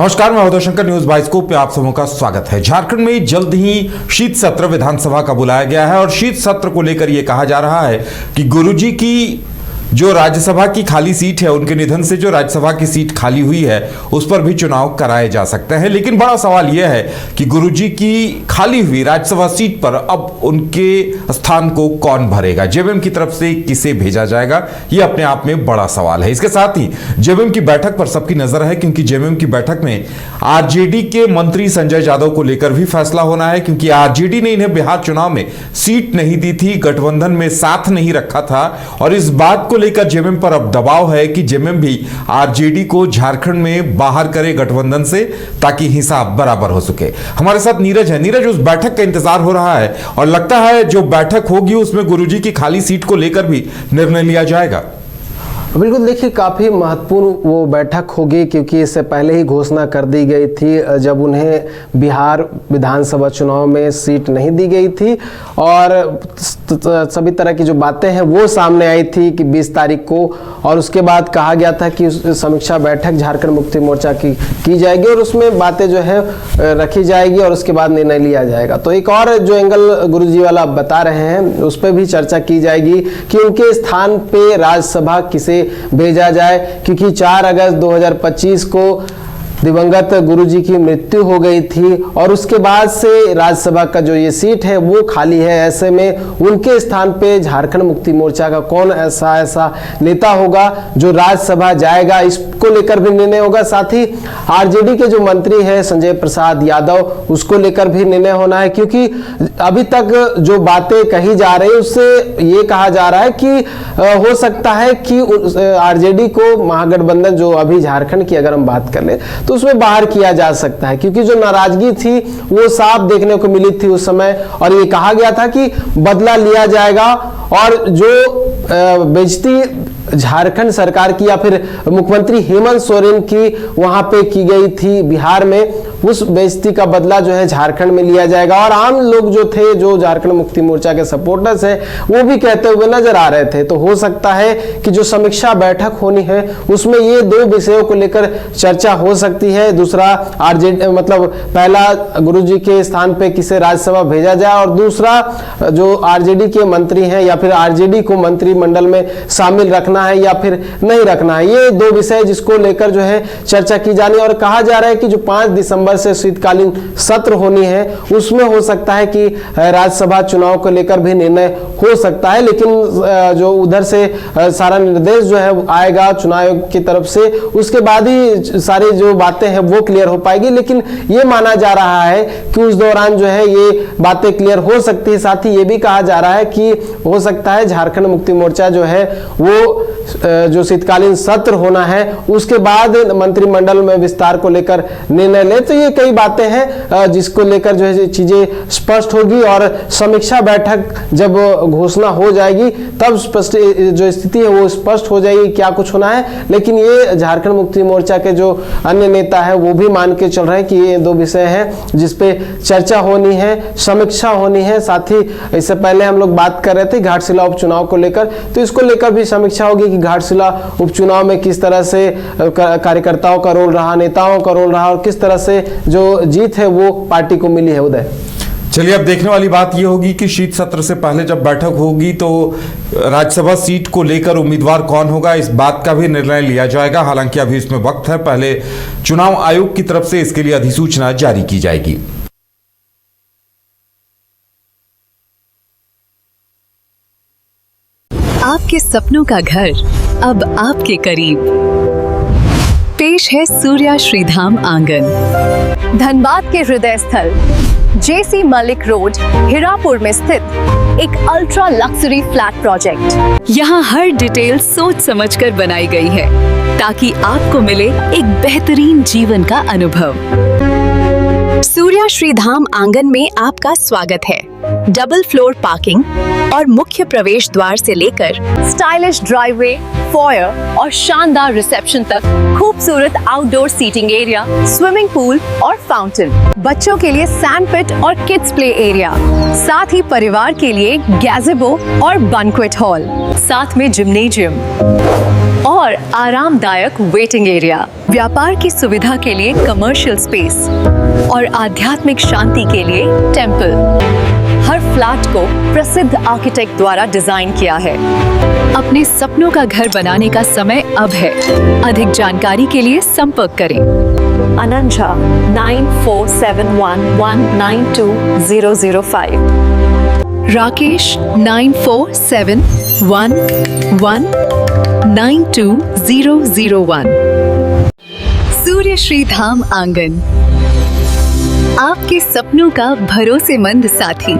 नमस्कार, मैं Uday Shankar news bioscope पे आप सबों का स्वागत है। झारखंड में जल्द ही शीत सत्र विधानसभा का बुलाया गया है और शीत सत्र को लेकर यह कहा जा रहा है कि गुरुजी की जो राज्यसभा की खाली सीट है, उनके निधन से जो राज्यसभा की सीट खाली हुई है उस पर भी चुनाव कराए जा सकते हैं। लेकिन बड़ा सवाल यह है कि गुरुजी की खाली हुई राज्यसभा सीट पर अब उनके स्थान को कौन भरेगा, जेवीएम की तरफ से किसे भेजा जाएगा, यह अपने आप में बड़ा सवाल है। इसके साथ ही जेवीएम की बैठक पर सबकी नजर है, क्योंकि जेवीएम की बैठक में आरजेडी के मंत्री संजय यादव को लेकर भी फैसला होना है, क्योंकि आरजेडी ने इन्हें बिहार चुनाव में सीट नहीं दी थी, गठबंधन में साथ नहीं रखा था और इस बात को लेकर जेवीएम पर अब दबाव है कि जेवीएम भी आरजेडी को झारखंड में बाहर करे गठबंधन से, ताकि हिसाब बराबर हो सके। हमारे साथ नीरज है। नीरज, उस बैठक का इंतजार हो रहा है और लगता है जो बैठक होगी उसमें गुरुजी की खाली सीट को लेकर भी निर्णय लिया जाएगा। बिल्कुल, देखिए काफ़ी महत्वपूर्ण वो बैठक होगी, क्योंकि इससे पहले ही घोषणा कर दी गई थी जब उन्हें बिहार विधानसभा चुनाव में सीट नहीं दी गई थी और सभी तरह की जो बातें हैं वो सामने आई थी कि 20 तारीख को, और उसके बाद कहा गया था कि समीक्षा बैठक झारखंड मुक्ति मोर्चा की जाएगी और उसमें बातें जो है रखी जाएगी और उसके बाद निर्णय लिया जाएगा। तो एक और जो एंगल गुरुजी वाला बता रहे हैं उस पर भी चर्चा की जाएगी कि उनके स्थान पे राज्यसभा किसे भेजा जाए, क्योंकि 4 अगस्त 2025 को दिवंगत गुरुजी की मृत्यु हो गई थी और उसके बाद से राज्यसभा का जो ये सीट है वो खाली है। ऐसे में उनके स्थान पे झारखंड मुक्ति मोर्चा का कौन ऐसा नेता होगा जो राज्यसभा जाएगा, इसको लेकर भी निर्णय होगा। साथ ही आरजेडी के जो मंत्री है संजय प्रसाद यादव, उसको लेकर भी निर्णय होना है, क्योंकि अभी तक जो बातें कही जा रही है उससे ये कहा जा रहा है कि हो सकता है कि आरजेडी को महागठबंधन जो अभी झारखंड की अगर हम बात कर ले तो उसमें बाहर किया जा सकता है, क्योंकि जो नाराजगी थी वो साफ देखने को मिली थी उस समय और ये कहा गया था कि बदला लिया जाएगा और जो बेइज्जती झारखंड सरकार की या फिर मुख्यमंत्री हेमंत सोरेन की वहां पे की गई थी बिहार में, उस बेइज्जती का बदला जो है झारखंड में लिया जाएगा। और आम लोग जो थे, जो झारखंड मुक्ति मोर्चा के सपोर्टर्स हैं, वो भी कहते हुए नजर आ रहे थे। तो हो सकता है कि जो समीक्षा बैठक होनी है उसमें ये दो विषयों को लेकर चर्चा हो सकती है। दूसरा आरजेडी, मतलब पहला गुरुजी के स्थान पे किसे राज्यसभा भेजा जाए और दूसरा जो आरजेडी के मंत्री हैं या फिर आरजेडी को मंत्रिमंडल में शामिल रखना है या फिर नहीं रखना है। ये दो विषय जिसको लेकर जो है चर्चा की जानी और कहा जा रहा है कि जो 5 दिसंबर से शीतकालीन सत्र होनी है उसमें हो सकता है कि राज्यसभा चुनाव को लेकर भी निर्णय हो सकता है। लेकिन जो उधर से सारा निर्देश जो है आएगा चुनाव आयोग की तरफ से, उसके बाद ही सारी जो बातें हैं वो क्लियर हो पाएगी। लेकिन ये माना जा रहा है कि उस दौरान जो है ये बातें क्लियर हो सकती है। साथ ही ये भी कहा जा रहा है कि हो सकता है झारखंड मुक्ति मोर्चा जो है वो जो शीतकालीन सत्र होना है उसके बाद मंत्रिमंडल में विस्तार को लेकर निर्णय ले। तो ये कई बातें हैं जिसको लेकर जो है चीजें स्पष्ट होगी और समीक्षा बैठक जब घोषणा हो जाएगी तब स्पष्ट जो स्थिति है वो स्पष्ट हो जाएगी क्या कुछ होना है। लेकिन ये झारखंड मुक्ति मोर्चा के जो अन्य नेता है वो भी मान के चल रहे हैं कि ये दो विषय हैं जिसपे चर्चा होनी है, समीक्षा होनी है। साथ ही इससे पहले हम लोग बात कर रहे थे घाटशिला उपचुनाव को लेकर, तो इसको लेकर भी समीक्षा होगी कि घाटशिला उपचुनाव में किस तरह से कार्यकर्ताओं का रोल रहा, नेताओं का रोल रहा और किस तरह से जो जीत है वो पार्टी को मिली है। उदय, चलिए, अब देखने वाली बात यह होगी कि शीत सत्र से पहले जब बैठक होगी तो राज्यसभा सीट को लेकर उम्मीदवार कौन होगा, इस बात का भी निर्णय लिया जाएगा। हालांकि अभी इसमें वक्त है, पहले चुनाव आयोग की तरफ से इसके लिए अधिसूचना जारी की जाएगी। आपके सपनों का घर अब आपके करीब। पेश है सूर्या श्रीधाम आंगन, धनबाद के हृदय स्थल जेसी मलिक रोड, हिरापुर में स्थित एक अल्ट्रा लक्सरी फ्लैट प्रोजेक्ट। यहाँ हर डिटेल सोच समझकर बनाई गई है ताकि आपको मिले एक बेहतरीन जीवन का अनुभव। सूर्या श्रीधाम आंगन में आपका स्वागत है। डबल फ्लोर पार्किंग और मुख्य प्रवेश द्वार से लेकर स्टाइलिश ड्राइववे, फॉयर और शानदार रिसेप्शन तक खूबसूरत outdoor seating area, swimming pool और फाउंटेन, बच्चों के लिए सैंड पिट और किड्स प्ले एरिया, साथ ही परिवार के लिए गैजेबो और बैंक्वेट हॉल, साथ में जिम्नेजियम और और आरामदायक वेटिंग एरिया, व्यापार की सुविधा के लिए कमर्शियल स्पेस और आध्यात्मिक शांति के लिए टेंपल। हर फ्लैट को प्रसिद्ध आर्किटेक्ट द्वारा डिजाइन किया है। अपने सपनों का घर बनाने का समय अब है। अधिक जानकारी के लिए संपर्क करें। अनंजा 9471192005। राकेश 9471192001। सूर्य श्री धाम आंगन, आपके सपनों का भरोसेमंद साथी।